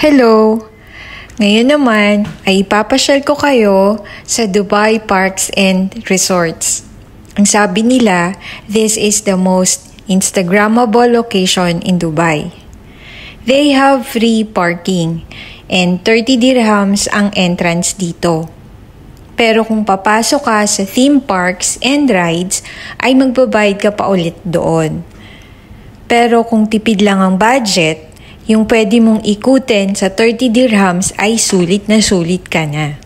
Hello! Ngayon naman ay ipapasyal ko kayo sa Dubai Parks and Resorts. Ang sabi nila, this is the most Instagrammable location in Dubai. They have free parking and 30 dirhams ang entrance dito. Pero kung papasok ka sa theme parks and rides, ay magbabayad ka pa ulit doon. Pero kung tipid lang ang budget, yung pwede mong ikutin sa 30 dirhams ay sulit na sulit ka na.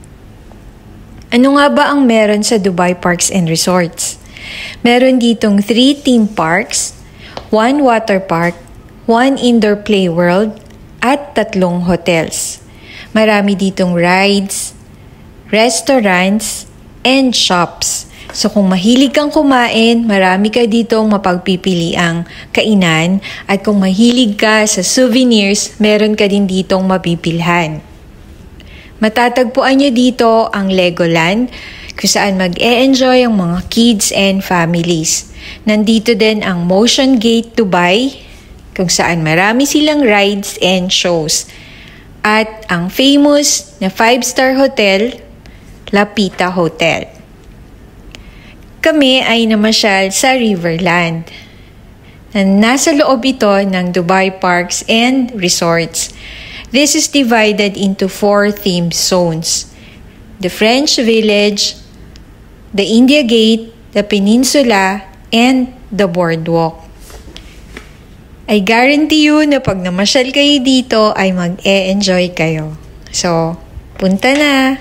Ano nga ba ang meron sa Dubai Parks and Resorts? Meron ditong 3 theme parks, 1 water park, 1 indoor play world, at 3 hotels. Marami ditong rides, restaurants, and shops. So kung mahilig kang kumain, marami ka ditong mapagpipiliang kainan, at kung mahilig ka sa souvenirs, meron ka din ditong mapipilhan. Matatagpuan nyo dito ang Legoland, kung saan mag-e-enjoy ang mga kids and families. Nandito din ang Motion Gate Dubai, kung saan marami silang rides and shows. At ang famous na 5-star hotel, Lapita Hotel. Kami ay namasyal sa Riverland. Nasa loob ito ng Dubai Parks and Resorts. This is divided into 4 themed zones: the French Village, the India Gate, the Peninsula, and the Boardwalk. I guarantee you na pag namasyal kayo dito ay mag-e-enjoy kayo. So, punta na!